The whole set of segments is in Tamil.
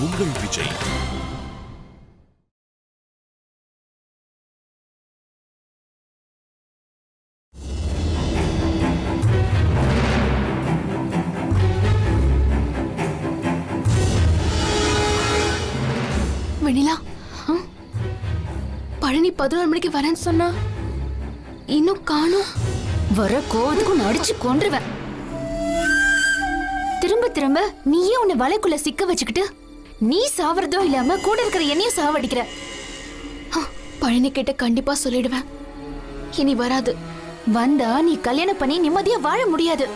உங்கள் விஜய். வெண்ணிலா, பழனி 11 மணிக்கு வரேன்னு சொன்னா இன்னும் காணோம். வர கோவத்துக்கும் அடிச்சு கொன்றுவேன். திரும்ப திரும்ப நீயே உன்னை வலைக்குள்ள சிக்க வச்சுக்கிட்டு நீ சாவறதோ இல்லாம கூட இருக்கிற என்னையும் சாவடிக்கிற. பழனி கிட்ட கண்டிப்பா சொல்லிடுவேன், இனி வராது. வந்தா நீ கல்யாணம் பண்ணி நிம்மதியா வாழ முடியாது.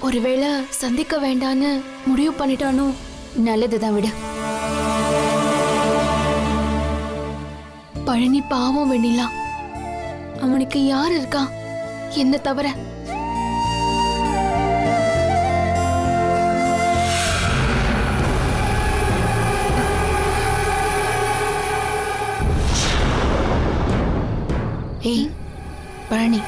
ஒருவேளை சந்திக்க வேண்டான்னு முடிவு பண்ணிட்டானோ? நல்லதுதான், விடு. பழனி பாவம் வெண்ணிலா, அவனுக்கு யார் இருக்கா என்ன தவிர? ஏய் பழனி,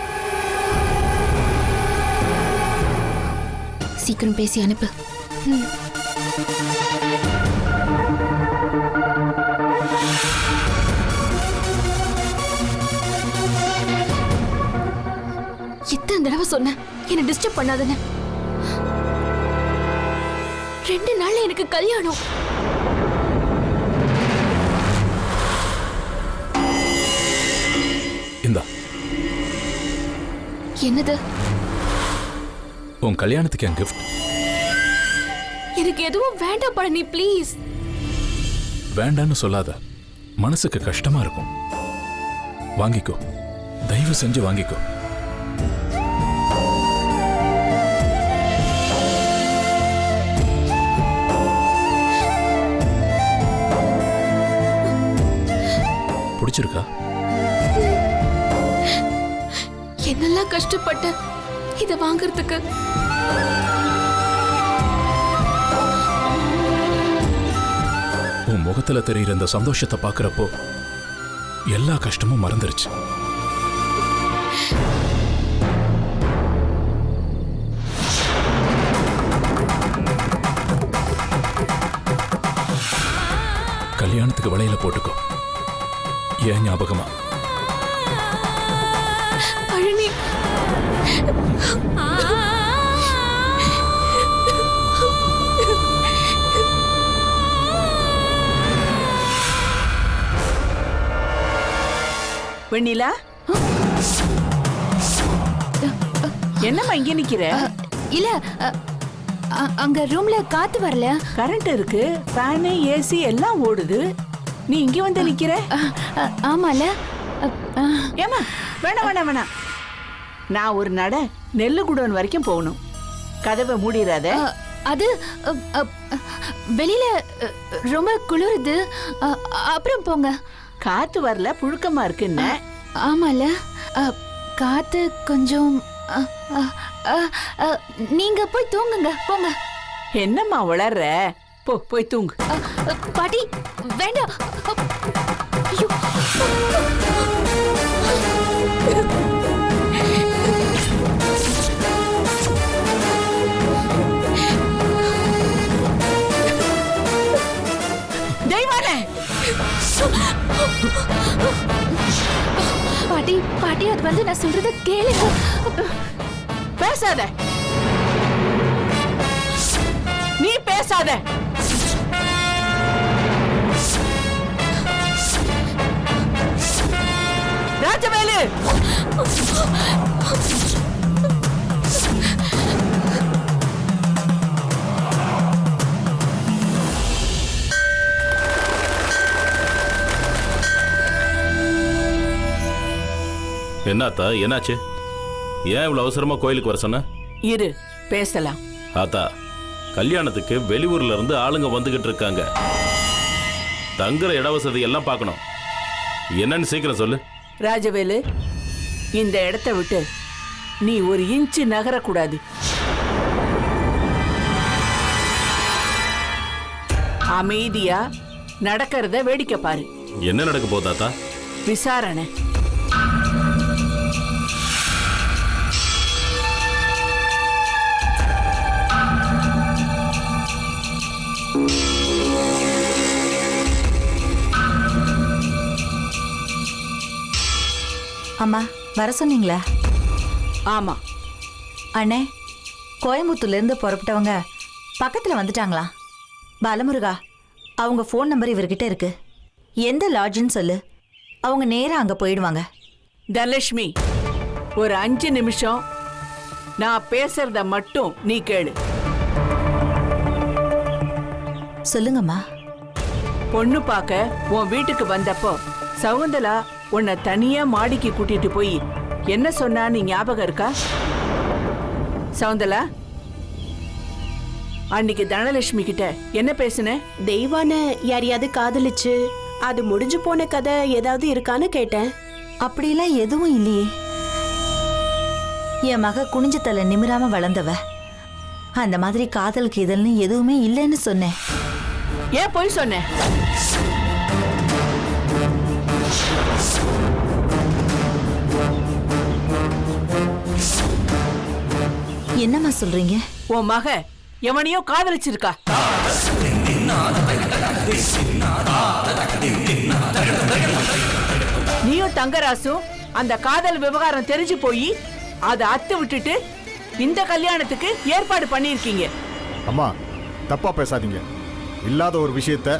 சீக்கிரம் பேசி அனுப்பு. இத்தனை தடவை சொன்னேன் என்ன டிஸ்டர்ப் பண்ணாதன்னு. 2 நாள்ல எனக்கு கல்யாணம். இந்தா, என்னது? உன் கல்யாணத்துக்கு என் கிஃப்ட். எனக்கு எதுவும் வேண்டாம் பழனி, ப்ளீஸ். வேண்டான்னு சொல்லாத, மனசுக்கு கஷ்டமா இருக்கும். வாங்கிக்கோ, தயவு செஞ்சு வாங்கிக்கோ. பிடிச்சிருக்கா? என்னெல்லாம் கஷ்டப்பட்ட இத வாங்குறதுக்கு. உன் முகத்துல தெரியுற இந்த சந்தோஷத்தை பாக்குறப்போ எல்லா கஷ்டமும் மறந்துருச்சு. கல்யாணத்துக்கு வளையல போட்டுக்கோ, ஏன் ஞாபகமா. பழனி, வெண்ணிலா, என்னம்மா இங்க நிக்கிற? இல்ல, அங்க ரூம்ல காத்து வரல. கரண்ட் இருக்கு, ஃபேன், ஏசி எல்லாம் ஓடுது. நீ இங்க வந்து நிக்கிற? ஆமால. ஏமா, வேணாம் வேணாம் வேணாம். நான் ஒரு நட நெல்லுகுடோன் வரைக்கும் போகணும். கதவை மூடிடாத. அது வெளியில ரொம்ப குளிருது. அப்புறம் போங்க. காத்து வரல, புழுக்கமா இருக்குன்னு. ஆமால, காத்து கொஞ்சம். நீங்க போய் தூங்குங்க, போங்க. என்னம்மா வளர்ற? போய் தூங்கு. பாட்டி வேண்டாம். ஐயோ, தெய்வானே! பாட்டி பாட்டி, அது வந்து நான் சொல்றத கேளுங்க. பேசாத, நீ பேசாத. ராஜவேலு, என்னாத்தா, என்னாச்சு? ஏன் இவ்வளவு அவசரமா கோயிலுக்கு வர சொன்ன? இரு, பேசலாம். ஆத்தா, கல்யாணத்துக்கு வெளியூர்ல இருந்து ஆளுங்க வந்துகிட்டு இருக்காங்க. தங்குற இட வசதி எல்லாம் பார்க்கணும். என்னன்னு சீக்கிரம் சொல்லு. ராஜவேலு, இந்த இடத்தை விட்டு நீ ஒரு இன்ச்சு நகரக்கூடாது. அமைதியா நடக்கிறத வேடிக்கை பாரு. என்ன நடக்க போதாத்தா? விசாரணை. அம்மா வர சொன்னீங்களா? ஆமா. அண்ணே, கோயம்புத்தூர்ல இருந்து புறப்பட்டவங்க பக்கத்துல வந்துட்டாங்களா? பாலமுருகா, அவங்க ஃபோன் நம்பர் இவர்கிட்ட இருக்கு. எந்த லாட்ஜ்னு சொல்லு, அவங்க நேரா அங்க போயிடுவாங்க. தனலட்சுமி, ஒரு 5 நிமிஷம் நான் பேசுறத மட்டும் நீ கேளு. சொல்லுங்கம்மா. பொண்ணு பார்க்க உன் வீட்டுக்கு வந்தப்போ சகுந்தலா உன்னை தனியா மாடிக்கு கூட்டிட்டு போய் என்ன சொன்னான்னு ஞாபகம் இருக்கா? சகுந்தலா, அன்னைக்கு தனலட்சுமி கிட்ட என்ன பேசுன? தெய்வான யாரையாவது காதலிச்சு அது முடிஞ்சு போன கதை ஏதாவது இருக்கான்னு கேட்டேன். அப்படிலாம் எதுவும் இல்லையே. என் மக குனிஞ்ச தலை நிமிராம வளர்ந்தவ. அந்த மாதிரி காதல் கீதல்னு எதுவுமே இல்லைன்னு சொன்னேன். ஏன் போய் சொன்ன? என்னம்மா சொல்றீங்க? உன் மக எவனையோ காதலிச்சிருக்கா. நீயும் தங்கராசும் அந்த காதல் விவகாரம் தெரிஞ்சு போய் அதை அத்து விட்டுட்டு இந்த கல்யாணத்துக்கு ஏற்பாடு பண்ணிருக்கீங்க. அம்மா, தப்பா பேசாதீங்க. இல்லாத ஒரு விஷயத்த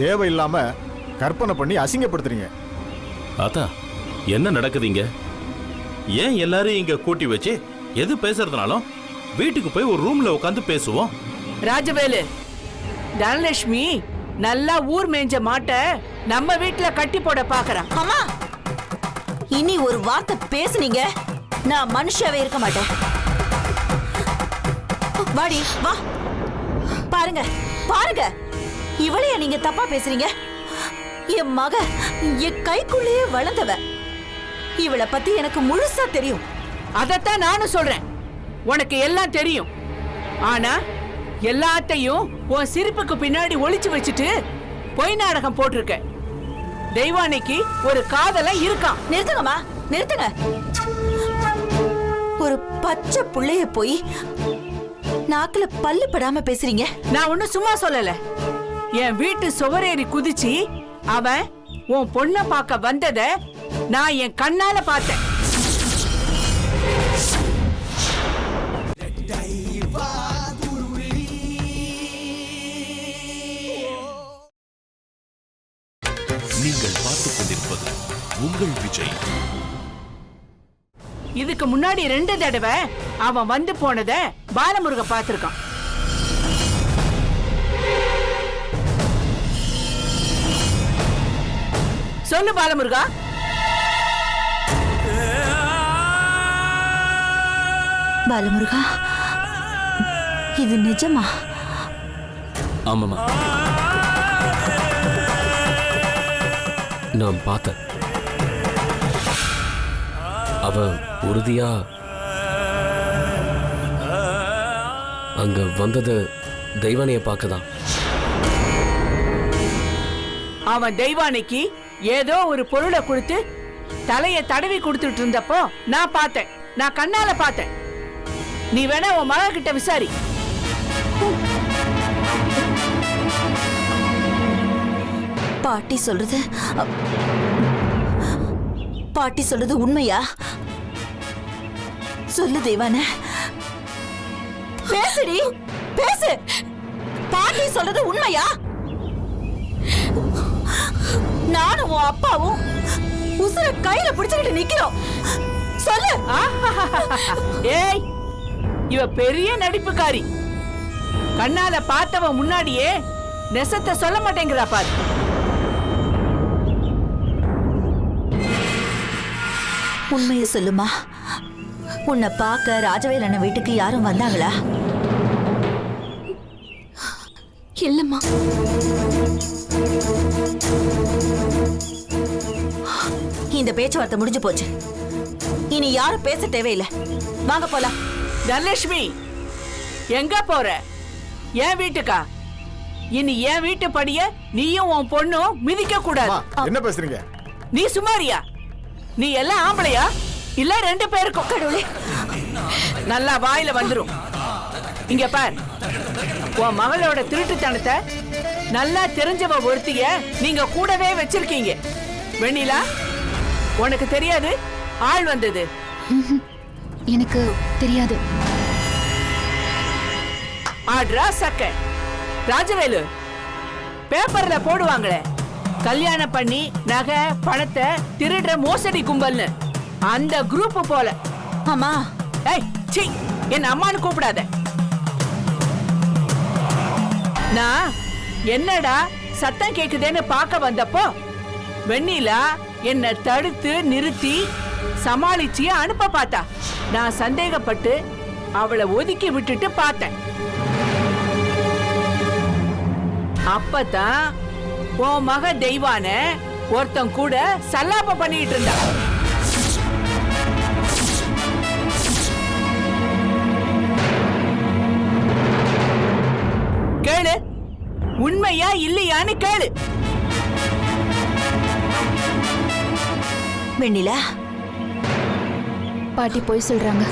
தேவையில்லாம கற்பனை பண்ணி அசிங்கப்படுத்துறீங்க. ஆத்தா, என்ன நடக்குதுங்க? ஏன் எல்லாரும் இங்க கூட்டி வச்சு எது பேசுறதுனாலும் வீட்டுக்கு போய் ஒரு ரூம்ல உட்காந்து பேசுவோம். ராஜவேலு, தனலட்சுமி நல்லா ஊர் மேஞ்ச மாட்ட நம்ம வீட்டுல கட்டி போட பாக்குறான். அம்மா, இனி ஒரு வார்த்தை பேசுனீங்க நான் மனுஷாவே இருக்க மாட்டேன். வாடி வா. பாருங்க பாருங்க, இவளைய நீங்க தப்பா பேசுறீங்க. என் மக என் கைக்குள்ளேயே வளர்ந்தவ. இவளை பத்தி எனக்கு முழுசா தெரியும். அதத்தான் நானும் சொல்றேன். உனக்கு எல்லாம் தெரியும். ஆனா எல்லாத்தையும் உன் சிரிப்புக்கு பின்னாடி ஒளிச்சு வச்சுட்டு பொய் நாடகம் போட்டிருக்க. தெய்வானைக்கு ஒரு காதல இருக்கான். நிறுத்துங்கம்மா, நிறுத்துங்க. ஒரு பச்சை புள்ளைய போய் நாக்குல பல்லு படாம பேசுறீங்க. நான் ஒன்னும் சும்மா சொல்லல. என் வீட்டு சுவரேறி குதிச்சு அவன் உன் பொண்ண பார்க்க வந்தத நான் என் கண்ணால பார்த்தேன். நீங்கள் பார்த்துக் கொண்டிருப்பது உங்கள் விஜய். இதுக்கு முன்னாடி 2 தடவை அவன் வந்து போனத பாலமுருக பார்த்திருக்கான். சொல்லு பாலமுருகா. பாலமுருகா, இது நிஜமா? ஆமாமா, நான் பார்த்தேன். அவ உறுதியா அங்க வந்தது தெய்வானைய பார்க்கதான். அவன் தெய்வானைக்கு ஏதோ ஒரு பொருளை கொடுத்து தலைய தடவி கொடுத்துட்டு இருந்தப்போ நான் பார்த்தேன். நான் கண்ணால பார்த்தேன். நீ வேணா உன் மக கிட்ட விசாரி. பாட்டி சொல்றது உண்மையா? சொல்லு தெய்வான, பேசுடி, பேசு. பாட்டி சொல்றது உண்மையா? நானும் உன் அப்பாவும் உசுர கையில பிடிச்சுக்கிட்டு நிக்கிறோம். சொல்லு. ஏய், இவ பெரிய நடிப்புக்காரி. கண்ணால பார்த்தவ முன்னாடியே நெசத்தை சொல்ல மாட்டேங்கிறா பாரு. உண்மையை சொல்லுமா. உன்னை பார்க்க ராஜவேலண்ண வீட்டுக்கு யாரும் வந்தாங்களா? இல்லம்மா. இந்த பேச்சுவார்த்தை முடிஞ்சு போச்சு. இனி யாரும் பேச தேவையில்லை. வாங்க போலாம். தனலட்சுமி, எங்க போற? என் வீட்டுக்கா? இனி என் வீட்டு படிய நீயும் உன் பொண்ணும் மிதிக்க கூடாது. என்ன பேசுறீங்க? நீ சுமாரியா? நீ எல்லாம் ஆம்பளையா இல்ல 2 பேருக்கும்? கடவுளே, நல்லா வாயில வந்துரும். இங்க பார், உன் மகளோட திருட்டுத்தனத்தை நல்லா தெரிஞ்சவ ஒருத்திய நீங்க கூடவே வச்சிருக்கீங்க. வெண்ணிலா, உனக்கு தெரியாது? ஆள் வந்தது? எனக்கு தெரியாது. ஆட்ரா சக்க ராஜவேலு, பேப்பர்ல போடுவாங்களே கல்யாணம் பண்ணி நகை பணத்தை திருடுற மோசடி கும்பல்னு, அந்த குரூப் போல. அம்மா, ஏய் சீ, என் அம்மான்னு கூப்பிடாத. நான் என்னடா சத்தம் கேக்குதேன்னு பார்க்க வந்தப்போ வெண்ணிலா என்ன தடுத்து நிறுத்தி சமாளிச்சு அனுப்ப பார்த்தா. நான் சந்தேகப்பட்டு அவளை ஒதுக்கி விட்டுட்டு பார்த்தேன். அப்பதான் உன் மக தெய்வான ஒருத்தன் கூட சல்லாப்ப பண்ணிட்டு இருந்தா. கேளு, உண்மையா இல்லையான்னு கேளு. வெண்ணிலா, பாட்டி போய் சொல்றாங்க.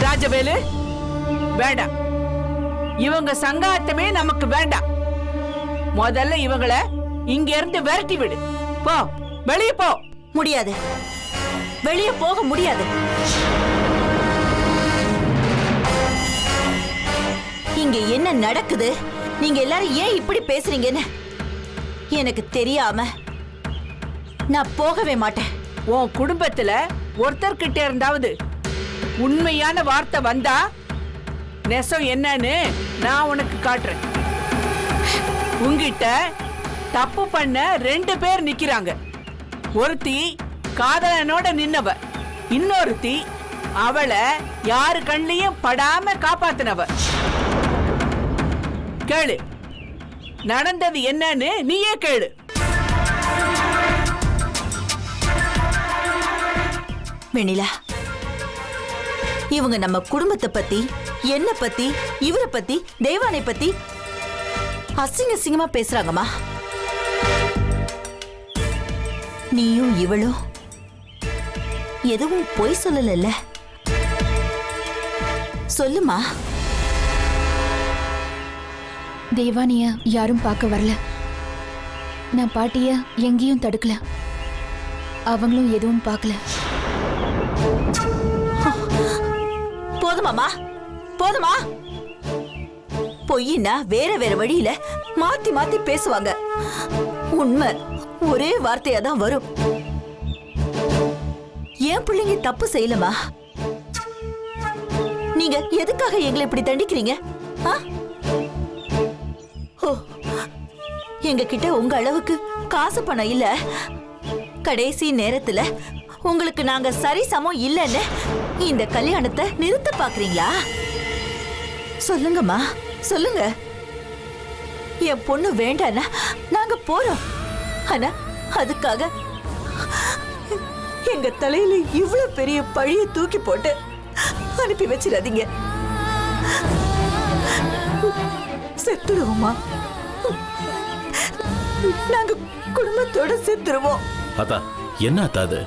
ராஜவேலு, வேண்டாம். இவங்க சங்காத்தமே நமக்கு வேண்டாம். முதல்ல இவங்கள இங்க இருந்து விரட்டி விடு. போ, வெளியே போ. முடியாது, வெளியே போக முடியாது. இங்க என்ன நடக்குது, நீங்க எல்லாரும் ஏன் இப்படி பேசுறீங்கன்னு எனக்கு தெரியாம நான் போகவே மாட்டேன். உன் குடும்பத்துல ஒருத்தர்கிட்ட இருந்தாவது உண்மையான வார்த்தை வந்தா நெசம் என்னன்னு நான் உனக்கு காட்டுறேன். உங்கிட்ட தப்பு பண்ண 2 பேர் நிக்கிறாங்க. ஒருத்தி காதலனோட நின்னவ, இன்னொருத்தி அவளை யாரு கண்ணிலையும் படாம காப்பாத்தினவ. கேளு, நடந்தது என்னன்னு நீயே கேளு. வெண்ணிலா, இவங்க நம்ம குடும்பத்தை பத்தி, என்ன பத்தி, இவரை பத்தி, தெய்வானை பத்தி அசிங்க அசிங்கமா பேசுறாங்கம்மா. நீயும் இவளும் எதுவும் பொய் சொல்லல. சொல்லுமா. தெய்வானிய யாரும் பார்க்க வரல. நான் பாட்டிய எங்கேயும் தடுக்கல. அவங்களும் எதுவும் பார்க்கல. போதுமாமா, போதுமா. பொய்னா வேற வேற வழியில மாத்தி மாத்தி பேசுவாங்க. உண்மை ஒரே வார்த்தையா தான் வரும். ஏன் பிள்ளைங்க தப்பு செய்யலமா? நீங்க எதுக்காக எங்களை இப்படி தண்டிக்கிறீங்க? எங்க கிட்ட உங்க அளவுக்கு காசு பணம் இல்ல. கடைசி நேரத்துல உங்களுக்கு நாங்க சரி சமம் இல்லன்னு இந்த கல்யாணத்தை நிறுத்த பாக்குறீங்களா? சொல்லுங்கம்மா, சொல்லுங்க. என் பொண்ணு வேண்டானா நாங்க போறோம். ஆனா அதுக்காக எங்க தலையில இவ்வளவு பெரிய பழிய தூக்கி போட்டு அனுப்பி வச்சிடாதீங்க. செத்துடுவோமா? நாங்க குடும்பத்தோட செத்துருவோம். அத்தா, என்ன அத்தா அது?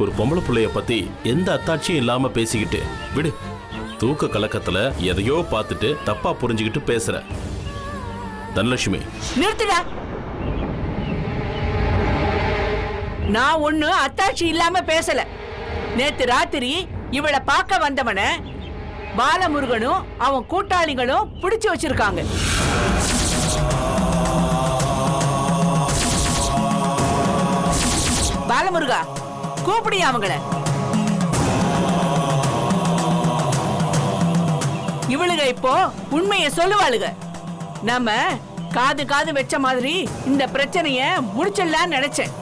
ஒரு பொம்பளை பிள்ளைய பத்தி எந்த அத்தாட்சியும் இல்லாம பேசிக்கிட்டு விடு. தூக்க கலக்கத்துல எதையோ பார்த்துட்டு தப்பா புரிஞ்சுக்கிட்டு பேசுற. தனலட்சுமி, நிறுத்துடா. நான் ஒண்ணு அத்தாட்சி இல்லாம பேசல. நேத்து ராத்திரி இவளை பார்க்க வந்தவன பாலமுருகனும் அவன் கூட்டாளிகளும் பிடிச்சு வச்சிருக்காங்க. பாலமுருகா, கூப்பிடியா அவங்கள. இவளுக இப்போ உண்மைய சொல்லுவாளுக. நம்ம காது காது வச்ச மாதிரி இந்த பிரச்சனைய முடிச்சிடலான்னு நினைச்சேன்.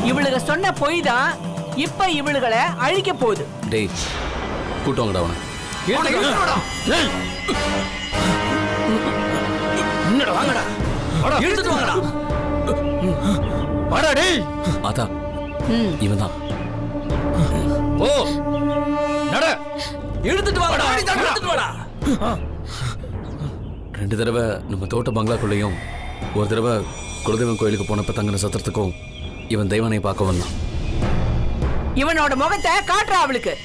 இவளுக சொன்ன பொய் தான் இப்ப இவளுகளை அழிக்க போகுது. டேய், கூட்டவங்கடா அவனை. அதா இவன் தான். ஓ நட, எடுத்துட்டு வாடா. 2 தடவை நம்ம தோட்ட பங்களாக்குள்ளேயும் ஒரு தடவை குலதெய்வம் கோயிலுக்கு போனப்ப தங்கின சத்திரத்துக்கும் இவன் தெய்வானை பார்க்க வந்தான். இவனோட முகத்தை காட்டுற அவளுக்கு.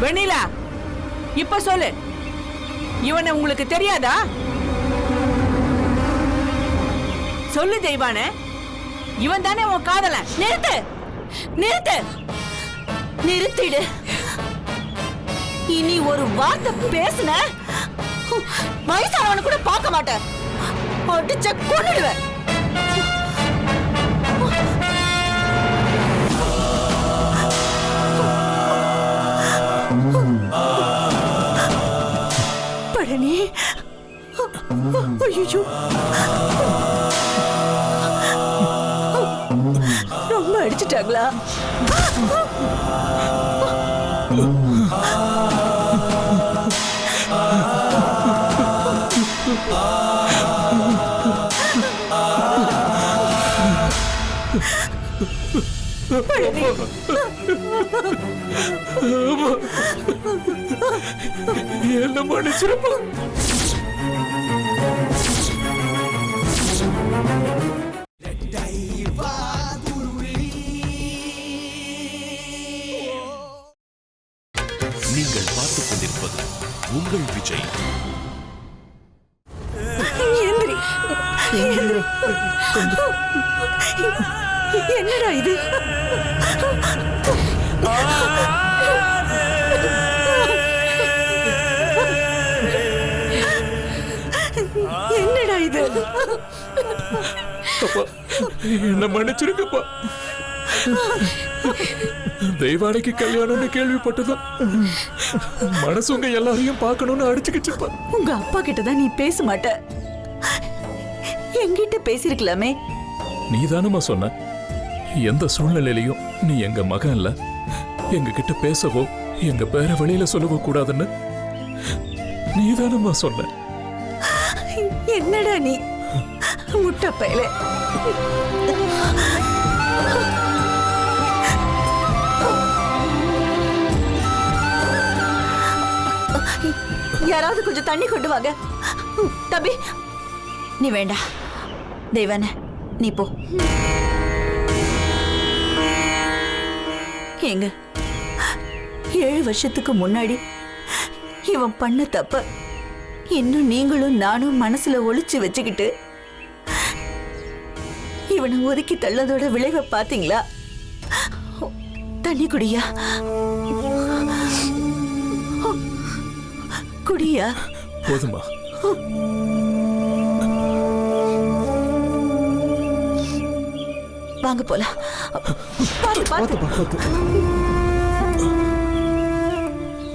வெண்ணிலா, இப்ப சொல்லு, இவனை உங்களுக்கு தெரியாதா? சொல்லு தெய்வானே, இவன் தானே உன் காதலன். நிறுத்து, நிறுத்து, நிறுத்திடு. இனி ஒரு வார்த்தை பேசுன வயசானவனு கூட பார்க்க மாட்டேன். அடிச்ச கொன்னுடுவேன். பழனி, ஐயோ, ரொம்ப அடிச்சிட்டாங்களா? பழனி, என்ன மன்னிச்சிருப்பா. நீங்கள் பார்த்துக் கொண்டிருப்பது உங்கள் விஜய். என்னடா இது? என்னடா இது? என்ன மன்னிச்சிருக்கப்பா. தெய்வானைக்கு கல்யாணம்னு கேள்விப்பட்டதும் மனசு உங்க எல்லாரையும் பார்க்கணும்னு அடிச்சுக்கிச்சுப்பா. உங்க அப்பா கிட்டதான் நீ பேச மாட்ட, என்கிட்ட பேசிருக்கலாமே. நீ தானம்மா சொன்ன, எந்த சூழ்நிலையிலையும் நீ எங்க மகன் இல்ல, எங்க கிட்ட பேசவோ எங்க பேர வெளியில சொல்லவோ கூடாதுன்னு நீ தானம்மா சொன்ன. என்னடா நீ முட்டை பயலே. யாராவது கொஞ்சம் தண்ணி கொண்டு வாங்க. தம்பி, நீ வேண்டாம். தெய்வானே, நீ போ. ஏங்க, 7 வருஷத்துக்கு முன்னாடி இவன் பண்ண தப்ப இன்னும் நீங்களும் நானும் மனசுல ஒளிச்சு வச்சுக்கிட்டு இவனை ஒதுக்கி தள்ளதோட விளைவை பாத்தீங்களா? தண்ணி குடியா, குடியா. போதுமா? வாங்க போலாம். பாத்து பாத்து.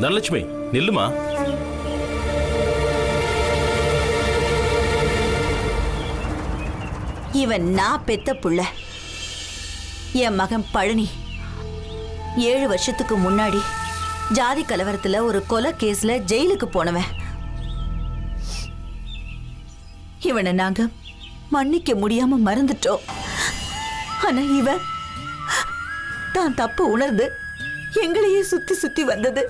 தனலட்சுமி, நில்லுமா. இவன் நான் பெத்த புள்ள, என் மகன் பழனி. 7 வருஷத்துக்கு முன்னாடி ஜாதி கலவரத்துல ஒரு கொலை கேஸ்ல ஜெயிலுக்கு போனவன். இவனை நாங்க மன்னிக்க முடியாம மறந்துட்டோம். ஆனா இவன் தான் தப்பு உணர்ந்து எங்களையே சுத்தி சுத்தி வந்தது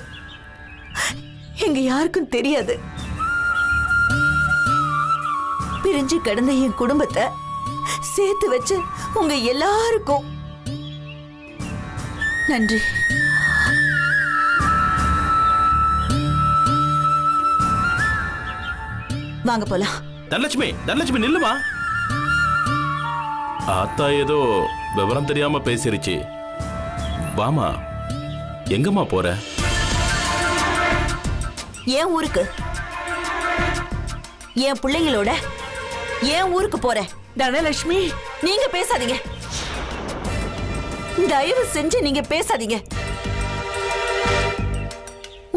எங்க யாருக்கும் தெரியாது. பிரிஞ்சு கிடந்த என் குடும்பத்தை சேர்த்து வச்சு உங்க எல்லாருக்கும் நன்றி. வாங்க போலாம். தனலட்சுமி, தனலட்சுமி நில்லுமா. ஆத்தா ஏதோ விவரம் தெரியாம பேசிருச்சு. வாமா. எங்கம்மா போற? என் ஊருக்கு, என் பிள்ளைங்களோட என் ஊருக்கு போறேன். தனலட்சுமி, நீங்க பேசாதீங்க, தயவு செஞ்சு நீங்க பேசாதீங்க.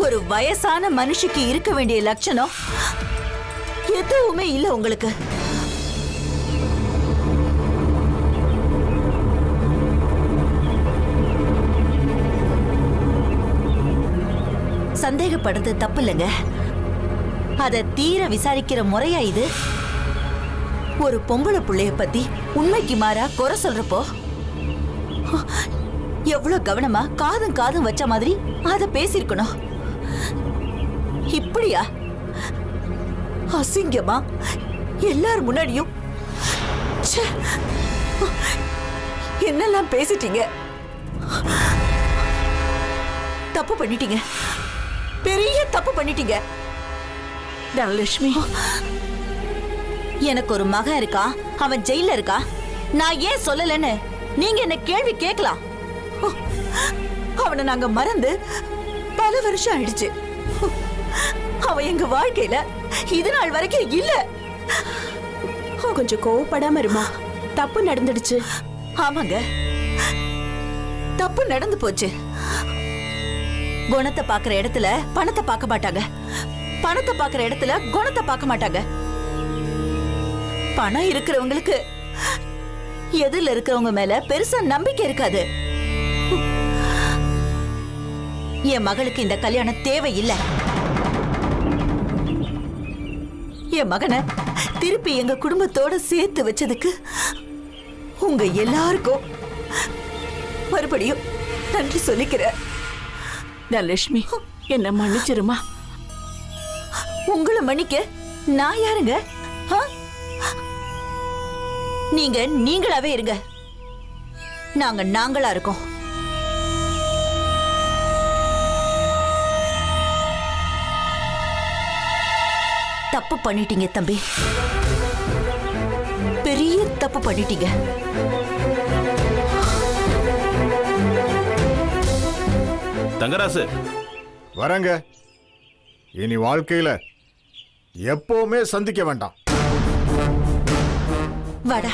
ஒரு வயசான மனுஷிக்கு இருக்க வேண்டிய லட்சணம் எதுவுமே இல்ல உங்களுக்கு. சந்தேகப்படுறது தப்பு இல்லைங்க. அத தீர விசாரிக்கிற முறையா இது? ஒரு பொம்பளை புள்ளைய பத்தி உண்மைக்கு மாறா குறை சொல்றப்போ எவ்வளவு கவனமா காதும் காதும் வச்ச மாதிரி அத பேசிருக்கணும். இப்படியா அசிங்கமா எல்லார் முன்னாடியும் ச்சே, என்னெல்லாம் பேசிட்டீங்க. தப்பு பண்ணிட்டீங்க, பெரிய தப்பு பண்ணிட்டீங்க. தனலட்சுமி, எனக்கு ஒரு மகன் இருக்கா, அவன் ஜெயில இருக்கா. நான் ஏன் சொல்லலன்னு நீங்க என்ன கேள்வி கேட்கலாம். அவனை நாங்க மறந்து பல வருஷம் ஆயிடுச்சு. அவன் எங்க வாழ்க்கையில இது நாள் வரைக்கும் இல்ல. கொஞ்சம் கோவப்படாம இருமா, தப்பு நடந்துடுச்சு. ஆமாங்க, தப்பு நடந்து போச்சு. குணத்தை பாக்குற இடத்துல பணத்தை பார்க்க மாட்டாங்க, பணத்தை பாக்குற இடத்துல குணத்தை பார்க்க மாட்டாங்க. பணம் இருக்கிறவங்களுக்கு எதிரில் இருக்கிறவங்க மேல பெருசா நம்பிக்கை இருக்காது. என் மகளுக்கு இந்த கல்யாணம் தேவையில்லை. என் மகனை திருப்பி எங்க குடும்பத்தோட சேர்த்து வச்சதுக்கு உங்க எல்லாருக்கும் மறுபடியும் நன்றி சொல்லிக்கிறேன். தனலட்சுமி, என்ன மன்னிச்சிருமா. உங்களை மன்னிக்க நான் யாருங்க? ஆ? நீங்க நீங்களாவே இருங்க, நாங்க நாங்களா இருக்கோம். தப்பு பண்ணிட்டீங்க தம்பி, பெரிய தப்பு பண்ணிட்டீங்க. தங்கராசு, வரங்க. இனி வாழ்க்கையில எப்பவுமே சந்திக்க வேண்டாம். வாடா.